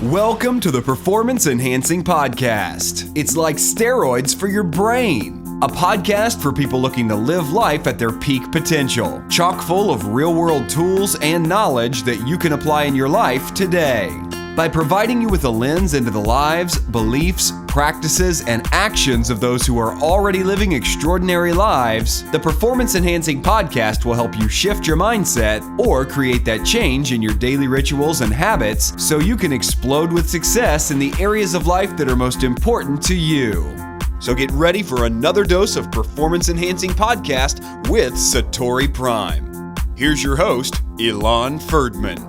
Welcome to the Performance Enhancing Podcast. It's like steroids for your brain. A podcast for people looking to live life at their peak potential. Chock full of real-world tools and knowledge that you can apply in your life today. By providing you with a lens into the lives, beliefs, practices, and actions of those who are already living extraordinary lives, the Performance Enhancing Podcast will help you shift your mindset or create that change in your daily rituals and habits so you can explode with success in the areas of life that are most important to you. So get ready for another dose of Performance Enhancing Podcast with SatoriPrime. Here's your host, Ilan Ferdman.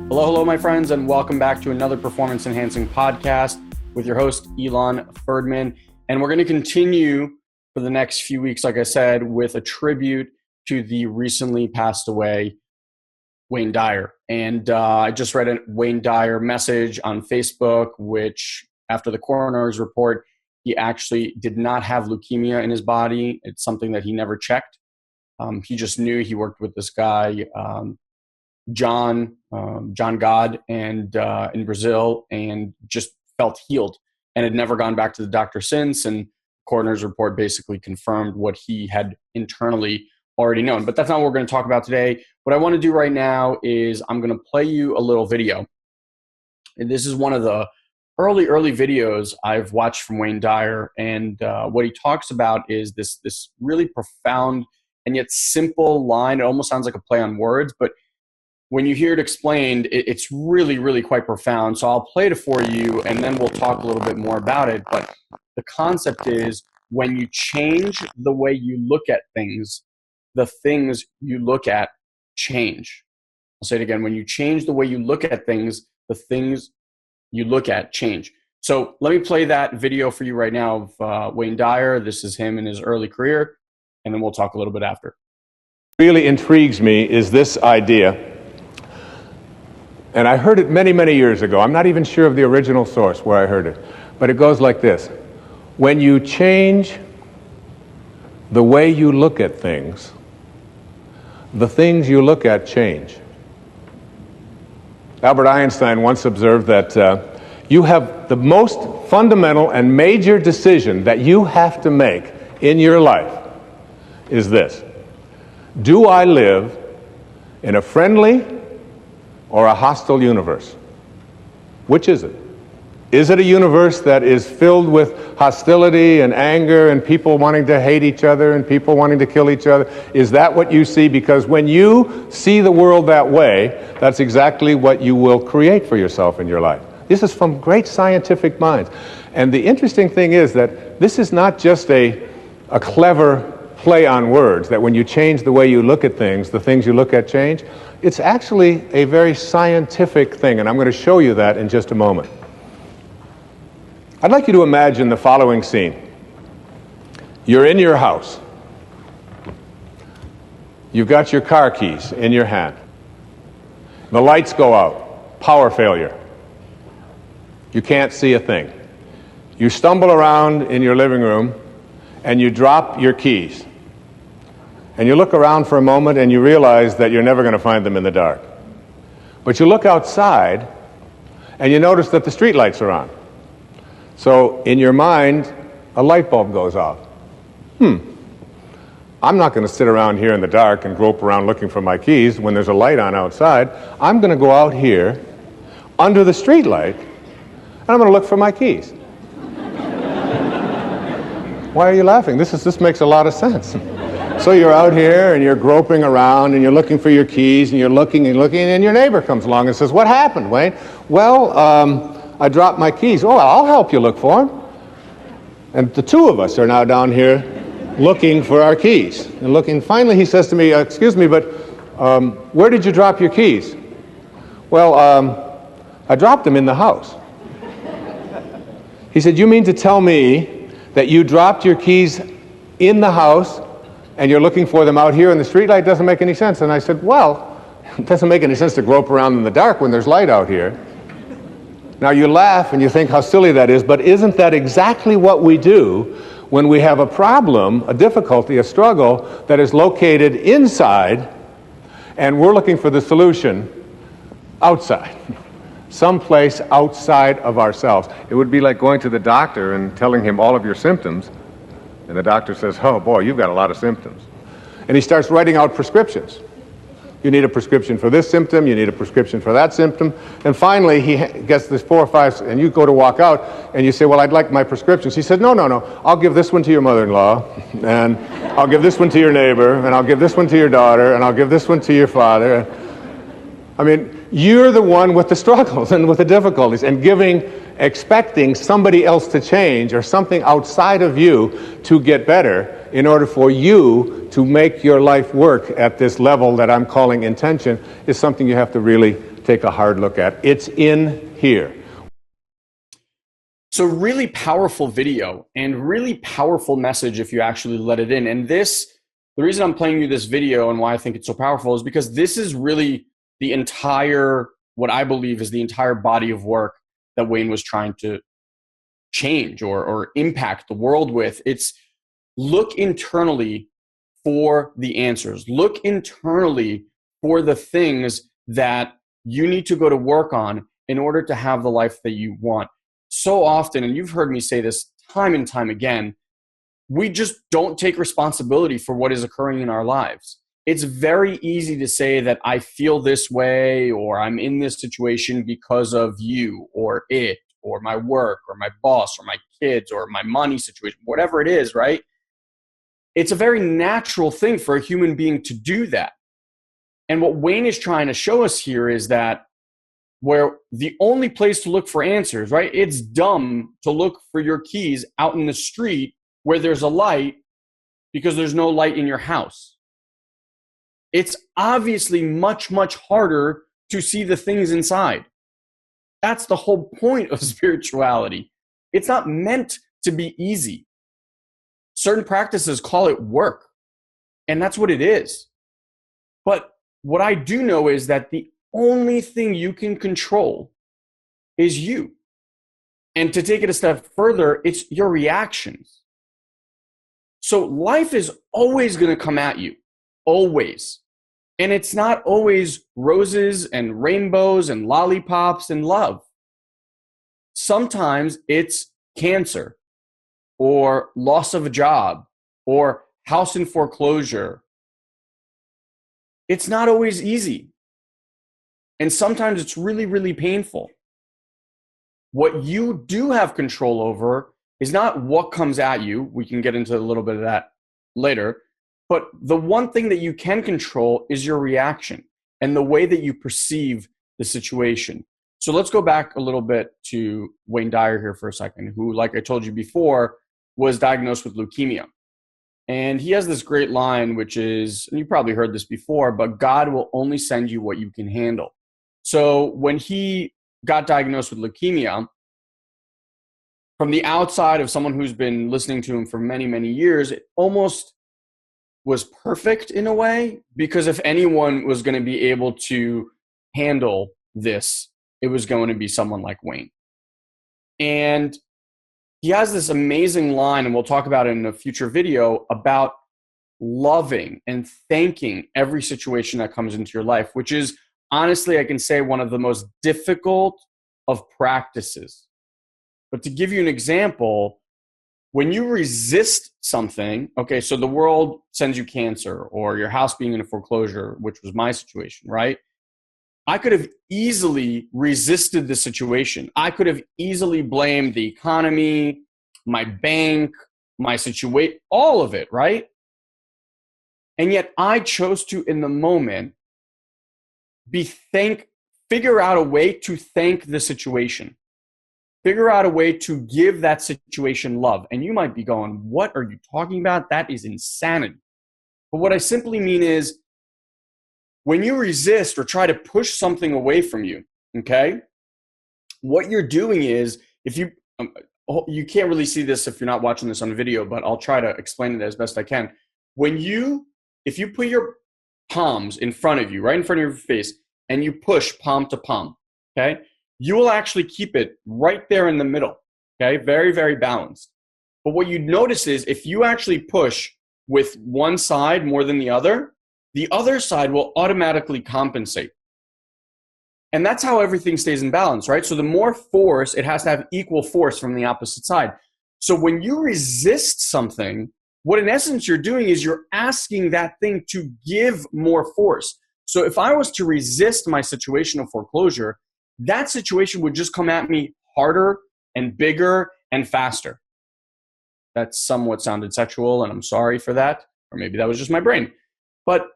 Hello, my friends, and welcome back to another Performance Enhancing Podcast with your host, Ilan Ferdman. And we're going to continue for the next few weeks, like I said, with a tribute to the recently passed away Wayne Dyer. And I just read a Wayne Dyer message on Facebook, which after the coroner's report, he actually did not have leukemia in his body. It's something that he never checked. He just knew. He worked with this guy, John God, and in Brazil, and just felt healed and had never gone back to the doctor since. And coroner's report basically confirmed what he had internally already known. But that's not what we're going to talk about today. What I want to do right now is I'm going to play you a little video. And this is one of the early videos I've watched from Wayne Dyer. And what he talks about is this really profound and yet simple line. It almost sounds like a play on words, but when you hear it explained, it's really quite profound. So I'll play it for you, and then we'll talk a little bit more about it. But the concept is when you change the way you look at things, the things you look at change. I'll say it again. When you change the way you look at things, the things you look at change. So let me play that video for you right now of Wayne Dyer. This is him in his early career, and then we'll talk a little bit after. Really intrigues me is this idea. And I heard it many years ago. I'm not even sure of the original source where I heard it. But it goes like this. When you change the way you look at things, the things you look at change. Albert Einstein once observed that you have the most fundamental and major decision that you have to make in your life is this. Do I live in a friendly or a hostile universe? Which is it? Is it a universe that is filled with hostility and anger and people wanting to hate each other and people wanting to kill each other? Is that what you see? Because when you see the world that way, that's exactly what you will create for yourself in your life. This is from great scientific minds. And the interesting thing is that this is not just a clever play on words, that when you change the way you look at things, the things you look at change. It's actually a very scientific thing, and I'm going to show you that in just a moment. I'd like you to imagine the following scene. You're in your house. You've got your car keys in your hand. The lights go out. Power failure. You can't see a thing. You stumble around in your living room and you drop your keys. And you look around for a moment and you realize that you're never going to find them in the dark. But you look outside and you notice that the street lights are on. So in your mind, a light bulb goes off. I'm not going to sit around here in the dark and grope around looking for my keys when there's a light on outside. I'm going to go out here under the street light and I'm going to look for my keys. Why are you laughing? This makes a lot of sense. So you're out here and you're groping around and you're looking for your keys and you're looking and your neighbor comes along and says, "What happened, Wayne?" "Well, I dropped my keys." "Oh, I'll help you look for them." And the two of us are now down here looking for our keys. And looking, finally he says to me, "Excuse me, but where did you drop your keys?" "Well, I dropped them in the house." He said, "You mean to tell me that you dropped your keys in the house and you're looking for them out here in the streetlight? Doesn't make any sense." And I said, "Well, it doesn't make any sense to grope around in the dark when there's light out here." Now you laugh and you think how silly that is, but isn't that exactly what we do when we have a problem, a difficulty, a struggle that is located inside and we're looking for the solution outside? someplace outside of ourselves. It would be like going to the doctor and telling him all of your symptoms, and the doctor says, oh boy, you've got a lot of symptoms. And he starts writing out prescriptions. You need a prescription for this symptom, you need a prescription for that symptom, and finally he gets this 4 or 5, and you go to walk out, and you say, well, I'd like my prescriptions. He said, no, I'll give this one to your mother-in-law, and I'll give this one to your neighbor, and I'll give this one to your daughter, and I'll give this one to your father. I mean, you're the one with the struggles and with the difficulties, and expecting somebody else to change or something outside of you to get better in order for you to make your life work at this level that I'm calling intention is something you have to really take a hard look at. It's in here. So really powerful video and really powerful message if you actually let it in. And the reason I'm playing you this video and why I think it's so powerful is because this is really the entire, what I believe is the entire body of work that Wayne was trying to change or impact the world with. It's look internally for the answers. Look internally for the things that you need to go to work on in order to have the life that you want. So often, and you've heard me say this time and time again, we just don't take responsibility for what is occurring in our lives. It's very easy to say that I feel this way or I'm in this situation because of you or it or my work or my boss or my kids or my money situation, whatever it is, right? It's a very natural thing for a human being to do that. And what Wayne is trying to show us here is that where the only place to look for answers, right? It's dumb to look for your keys out in the street where there's a light because there's no light in your house. It's obviously much, much harder to see the things inside. That's the whole point of spirituality. It's not meant to be easy. Certain practices call it work, and that's what it is. But what I do know is that the only thing you can control is you. And to take it a step further, it's your reactions. So life is always going to come at you, always. And it's not always roses and rainbows and lollipops and love. Sometimes it's cancer or loss of a job or house in foreclosure. It's not always easy. And sometimes it's really, really painful. What you do have control over is not what comes at you. We can get into a little bit of that later. But the one thing that you can control is your reaction and the way that you perceive the situation. So let's go back a little bit to Wayne Dyer here for a second, who, like I told you before, was diagnosed with leukemia. And he has this great line, which is, and you probably heard this before, but God will only send you what you can handle. So when he got diagnosed with leukemia, from the outside of someone who's been listening to him for many, many years, it almost was perfect in a way, because if anyone was going to be able to handle this, it was going to be someone like Wayne. And he has this amazing line, and we'll talk about it in a future video, about loving and thanking every situation that comes into your life, which is honestly, I can say, one of the most difficult of practices. But to give you an example, when you resist something, okay, so the world sends you cancer or your house being in a foreclosure, which was my situation, right? I could have easily resisted the situation. I could have easily blamed the economy, my bank, my situation, all of it, right? And yet I chose to, in the moment, figure out a way to thank the situation. Figure out a way to give that situation love. And you might be going, what are you talking about? That is insanity. But what I simply mean is, when you resist or try to push something away from you, okay, what you're doing is, if you can't really see this if you're not watching this on video, but I'll try to explain it as best I can. If you put your palms in front of you, right in front of your face, and you push palm to palm, okay, you will actually keep it right there in the middle, okay, very, very balanced. But what you notice is, if you actually push with one side more than the other side will automatically compensate. And that's how everything stays in balance, right? So the more force, it has to have equal force from the opposite side. So when you resist something, what in essence you're doing is you're asking that thing to give more force. So if I was to resist my situation of foreclosure, that situation would just come at me harder and bigger and faster. That somewhat sounded sexual, and I'm sorry for that. Or maybe that was just my brain. But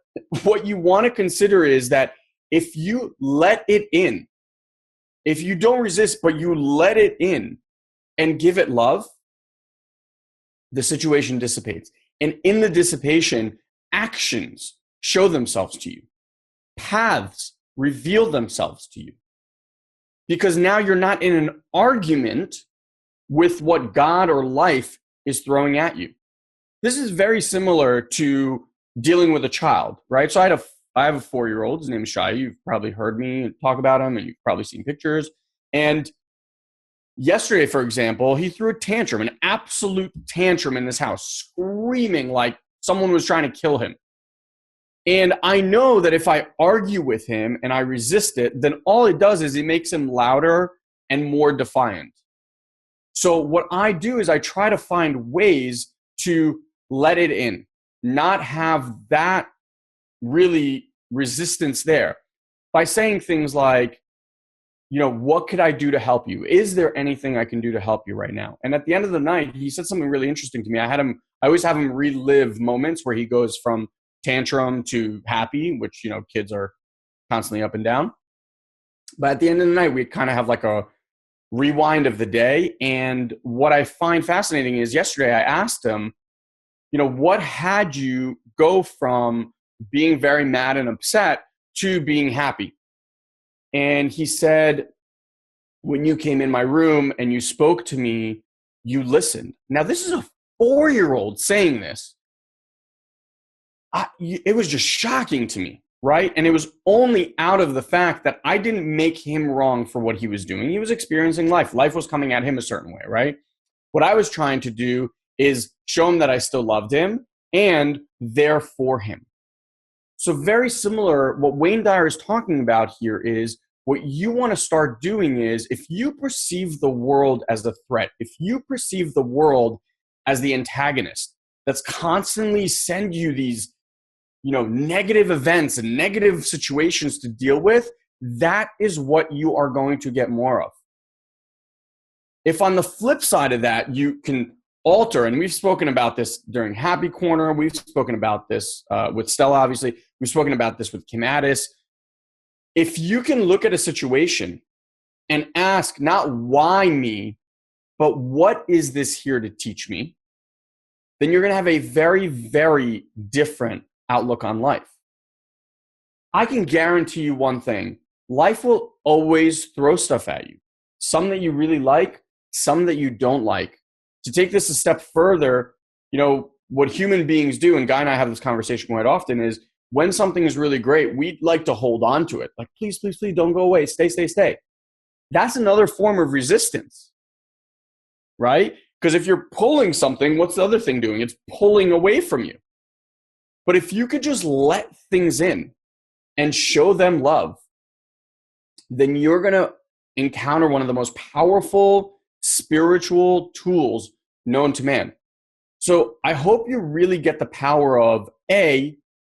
what you want to consider is that if you let it in, if you don't resist, but you let it in and give it love, the situation dissipates. And in the dissipation, actions show themselves to you. Paths reveal themselves to you. Because now you're not in an argument with what God or life is throwing at you. This is very similar to dealing with a child, right? So I have a 4-year-old. His name is Shai. You've probably heard me talk about him, and you've probably seen pictures. And yesterday, for example, he threw a tantrum, an absolute tantrum in this house, screaming like someone was trying to kill him. And I know that if I argue with him and I resist it, then all it does is it makes him louder and more defiant. So what I do is I try to find ways to let it in, not have that really resistance there, by saying things like, what could I do to help you? Is there anything I can do to help you right now? And at the end of the night, he said something really interesting to me. I always have him relive moments where he goes from tantrum to happy, which, kids are constantly up and down. But at the end of the night, we kind of have like a rewind of the day. And what I find fascinating is yesterday I asked him, what had you go from being very mad and upset to being happy? And he said, when you came in my room and you spoke to me, you listened. Now, this is a 4-year-old saying this. It was just shocking to me, right? And it was only out of the fact that I didn't make him wrong for what he was doing. He was experiencing life. Life was coming at him a certain way, right? What I was trying to do is show him that I still loved him and there for him. So very similar, what Wayne Dyer is talking about here is what you want to start doing is if you perceive the world as a threat, if you perceive the world as the antagonist that's constantly send you these negative events and negative situations to deal with, that is what you are going to get more of. If on the flip side of that, you can alter, and we've spoken about this during Happy Corner, we've spoken about this with Stella, obviously, we've spoken about this with Kim Addis. If you can look at a situation and ask not why me, but what is this here to teach me, then you're going to have a very, very different outlook on life. I can guarantee you one thing. Life will always throw stuff at you. Some that you really like, some that you don't like. To take this a step further, what human beings do, and Guy and I have this conversation quite often, is when something is really great, we'd like to hold on to it. Like, please, please, please don't go away. Stay, stay, stay. That's another form of resistance, right? Because if you're pulling something, what's the other thing doing? It's pulling away from you. But if you could just let things in and show them love, then you're going to encounter one of the most powerful spiritual tools known to man. So I hope you really get the power of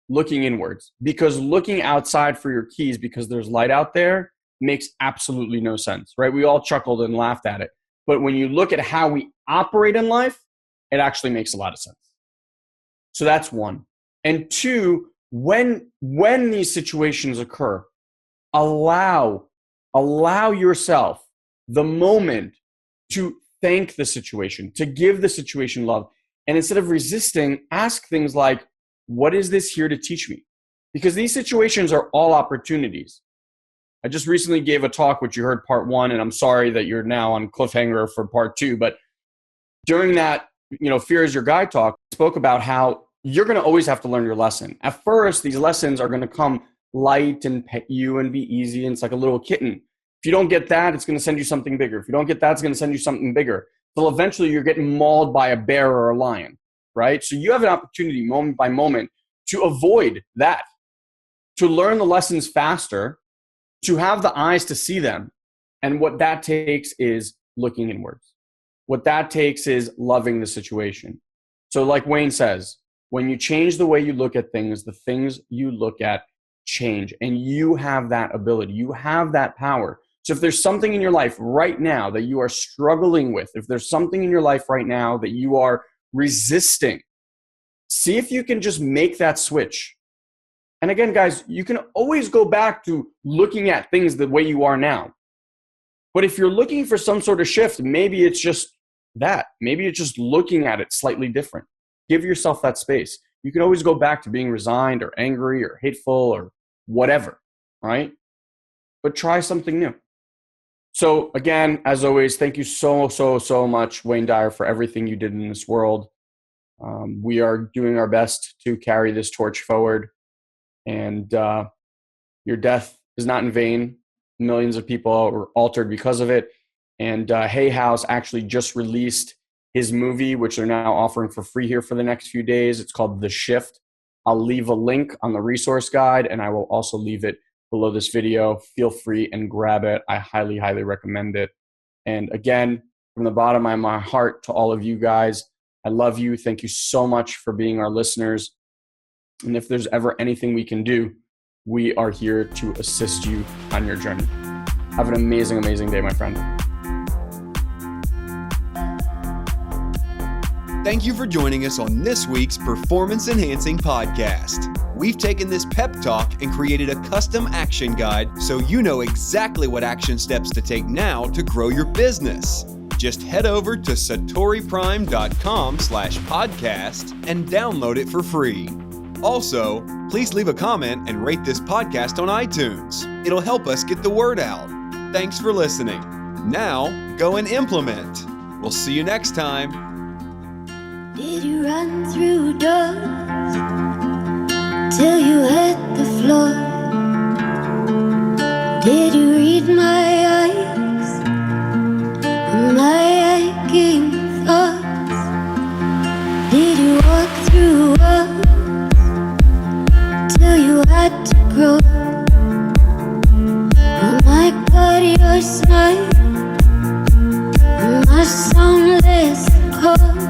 looking inwards, because looking outside for your keys because there's light out there makes absolutely no sense, right? We all chuckled and laughed at it. But when you look at how we operate in life, it actually makes a lot of sense. So that's one. And two, when these situations occur, allow yourself the moment to thank the situation, to give the situation love. And instead of resisting, ask things like, what is this here to teach me? Because these situations are all opportunities. I just recently gave a talk, which you heard part 1, and I'm sorry that you're now on cliffhanger for part 2. But during that, Fear is Your Guide talk, I spoke about how you're going to always have to learn your lesson. At first, these lessons are going to come light and pet you and be easy. And it's like a little kitten. If you don't get that, it's going to send you something bigger. If you don't get that, it's going to send you something bigger. Till eventually you're getting mauled by a bear or a lion, right? So you have an opportunity moment by moment to avoid that, to learn the lessons faster, to have the eyes to see them. And what that takes is looking inwards. What that takes is loving the situation. So like Wayne says, when you change the way you look at things, the things you look at change. And you have that ability. You have that power. So if there's something in your life right now that you are struggling with, if there's something in your life right now that you are resisting, see if you can just make that switch. And again, guys, you can always go back to looking at things the way you are now. But if you're looking for some sort of shift, maybe it's just that. Maybe it's just looking at it slightly different. Give yourself that space. You can always go back to being resigned or angry or hateful or whatever, right? But try something new. So again, as always, thank you so much, Wayne Dyer, for everything you did in this world. We are doing our best to carry this torch forward. And your death is not in vain. Millions of people were altered because of it. And Hay House actually just released his movie, which they're now offering for free here for the next few days. It's called The Shift. I'll leave a link on the resource guide, and I will also leave it below this video. Feel free and grab it. I highly, highly recommend it. And again, from the bottom of my heart to all of you guys, I love you. Thank you so much for being our listeners. And if there's ever anything we can do, we are here to assist you on your journey. Have an amazing, amazing day, my friend. Thank you for joining us on this week's Performance Enhancing Podcast. We've taken this pep talk and created a custom action guide so you know exactly what action steps to take now to grow your business. Just head over to SatoriPrime.com/podcast and download it for free. Also, please leave a comment and rate this podcast on iTunes. It'll help us get the word out. Thanks for listening. Now, go and implement. We'll see you next time. Did you run through doors till you hit the floor? Did you read my eyes and my aching thoughts? Did you walk through walls till you had to grow? Oh my God, you're smart, and my soundless call.